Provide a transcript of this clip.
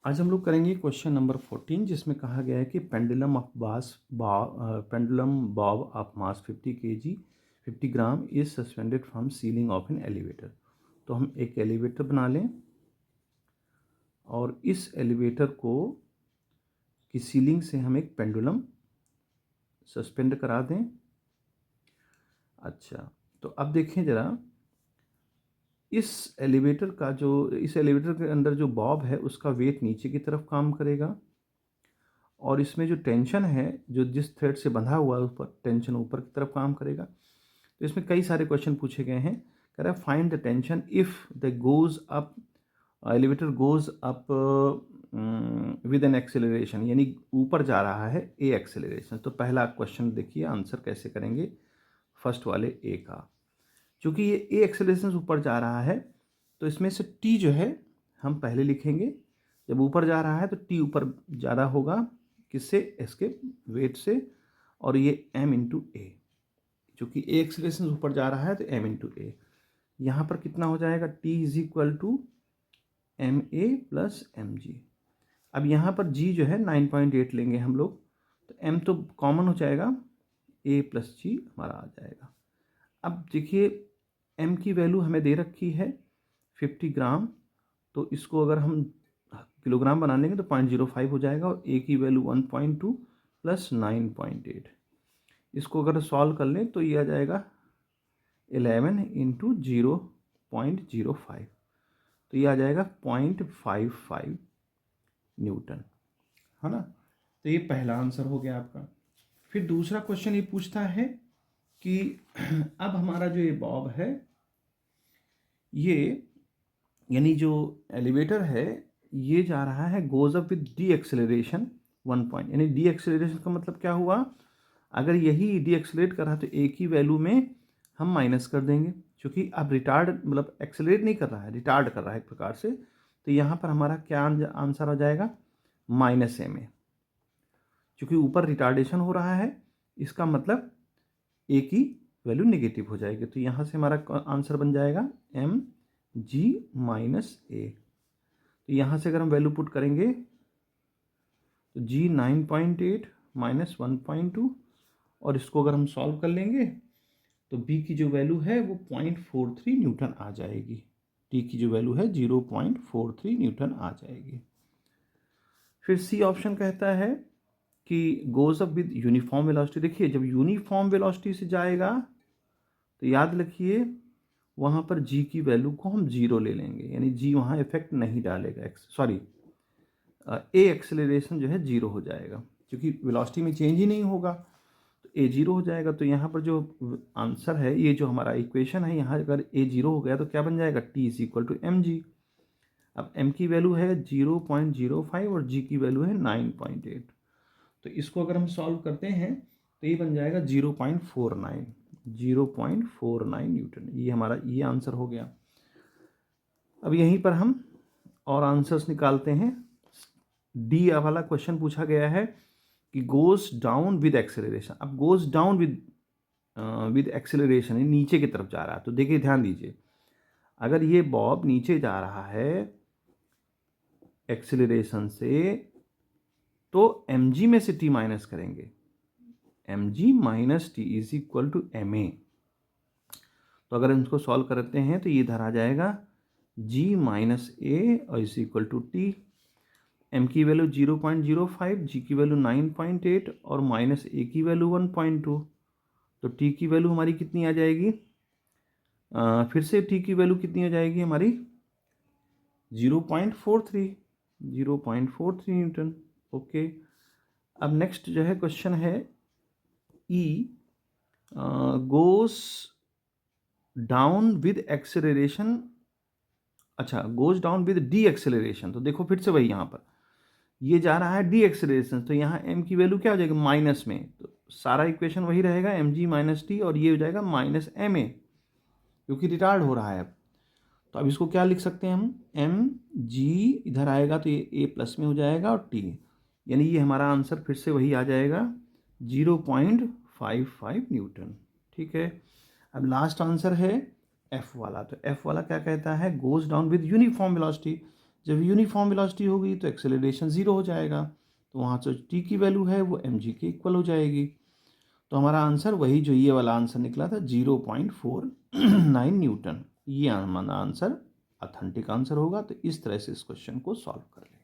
आज हम लोग करेंगे क्वेश्चन नंबर 14 जिसमें कहा गया है कि pendulum Bob of mass 50 gram is suspended from ceiling of an elevator. तो हम एक एलिवेटर बना लें और इस एलिवेटर को की सीलिंग से हम एक पेंडुलम सस्पेंड करा दें। अच्छा, तो अब देखें ज़रा, इस एलिवेटर के अंदर जो बॉब है उसका वेट नीचे की तरफ काम करेगा और इसमें जो टेंशन है, जो जिस थ्रेड से बंधा हुआ है उस पर टेंशन ऊपर की तरफ काम करेगा। तो इसमें कई सारे क्वेश्चन पूछे गए हैं। कह रहा है find the tension if the goes up elevator goes up with an acceleration, यानी ऊपर जा रहा है ए एक्सेलरेशन। तो पहला क्वेश्चन देखिए आंसर कैसे करेंगे फर्स्ट वाले ए का। चूँकि ये ए एक्सेलरेशन ऊपर जा रहा है तो इसमें से टी जो है हम पहले लिखेंगे। जब ऊपर जा रहा है तो टी ऊपर ज़्यादा होगा, किससे? इसके वेट से, और ये m इंटू ए। चूँकि ए एक्सेलरेशन ऊपर जा रहा है तो m इंटू ए। यहाँ पर कितना हो जाएगा? t is equal to M A plus M G. अब यहाँ पर g जो है 9.8 लेंगे हम लोग, तो m तो कॉमन हो जाएगा, a प्लस जी हमारा आ जाएगा। अब देखिए m की वैल्यू हमें दे रखी है 50 ग्राम, तो इसको अगर हम किलोग्राम बना लेंगे तो 0.05 हो जाएगा, और a की वैल्यू 1.2 प्लस 9.8। इसको अगर सॉल्व कर लें तो ये आ जाएगा 11 इंटू 0.05, तो ये आ जाएगा 0.55 न्यूटन, है ना। तो ये पहला आंसर हो गया आपका। फिर दूसरा क्वेश्चन ये पूछता है कि अब हमारा जो ये बॉब है, ये यानी जो एलिवेटर है ये जा रहा है goes up with D acceleration 1 point, यानी डी एक्सेलरेशन का मतलब क्या हुआ? अगर यही डी एक्सेलरेट कर रहा है तो ए की वैल्यू में हम माइनस कर देंगे, क्योंकि अब रिटार्ड मतलब एक्सेलरेट नहीं कर रहा है, रिटार्ड कर रहा है एक प्रकार से। तो यहाँ पर हमारा क्या आंसर आ जाएगा? Minus M A. चूँकि ऊपर रिटार्डेशन हो रहा है, इसका मतलब ए की वैल्यू नेगेटिव हो जाएगी। तो यहाँ से हमारा आंसर बन जाएगा एम जी माइनस ए। तो यहाँ से अगर हम वैल्यू पुट करेंगे तो जी 9.8 माइनस 1.2, और इसको अगर हम सॉल्व कर लेंगे तो बी की जो वैल्यू है वो 0.43 न्यूटन आ जाएगी। टी की जो वैल्यू है 0.43 न्यूटन आ जाएगी। फिर सी ऑप्शन कहता है कि goes up with uniform velocity. देखिए जब यूनिफॉर्म वेलोसिटी से जाएगा तो याद रखिए वहाँ पर जी की वैल्यू को हम 0 ले लेंगे, यानी जी वहाँ इफेक्ट नहीं डालेगा। सॉरी, ए एक्सेलरेशन जो है 0 हो जाएगा, क्योंकि वेलोसिटी में चेंज ही नहीं होगा, तो ए 0 हो जाएगा। तो यहाँ पर जो आंसर है, ये जो हमारा इक्वेशन है, यहाँ अगर ए 0 हो गया तो क्या बन जाएगा? T is equal to M G. अब एम की वैल्यू है 0.05 और जी की वैल्यू है 9.8, तो इसको अगर हम सॉल्व करते हैं तो ये बन जाएगा 0.49 न्यूटन। ये हमारा ये आंसर हो गया। अब यहीं पर हम और आंसर्स निकालते हैं। डी वाला क्वेश्चन पूछा गया है कि गोज डाउन विद एक्सेलरेशन। अब गोज डाउन विद एक्सेलरेशन नीचे की तरफ जा रहा है, तो देखिए ध्यान दीजिए, अगर ये बॉब नीचे जा रहा है एक्सेलरेशन से तो mg में से t माइनस करेंगे, mg minus T is equal to M A. तो अगर हम इसको सॉल्व करते हैं तो ये इधर आ जाएगा g माइनस ए और is equal to T. m की वैल्यू 0.05, g की वैल्यू 9.8 और माइनस ए की वैल्यू 1.2, तो t की वैल्यू हमारी कितनी आ जाएगी? फिर से t की वैल्यू कितनी हो जाएगी हमारी? 0.43 न्यूटन। ओके, अब नेक्स्ट जो है क्वेश्चन है ई गोस डाउन विद एक्सेलरेशन। अच्छा, goes down with D acceleration, तो देखो फिर से वही, यहाँ पर ये जा रहा है डी एक्सेलरेशन, तो यहाँ m की वैल्यू क्या हो जाएगी? माइनस में, तो सारा इक्वेशन वही रहेगा, एम जी माइनस टी, और ये हो जाएगा माइनस एम ए, क्योंकि रिटार्ड हो रहा है अब। तो अब इसको क्या लिख सकते हैं हम? एम जी इधर आएगा तो ये ए प्लस में हो जाएगा, और टी, यानी ये हमारा आंसर फिर से वही आ जाएगा 0.55 न्यूटन। ठीक है, अब लास्ट आंसर है एफ वाला। तो एफ वाला क्या कहता है? Goes down with uniform velocity. जब यूनिफॉर्म वेलोसिटी होगी तो एक्सेलरेशन ज़ीरो हो जाएगा, तो वहाँ से टी की वैल्यू है वो mg के इक्वल हो जाएगी। तो हमारा आंसर वही जो ये वाला आंसर निकला था 0.49 न्यूटन, ये हमारा आंसर ऑथेंटिक आंसर होगा। तो इस तरह से इस क्वेश्चन को सॉल्व कर लें।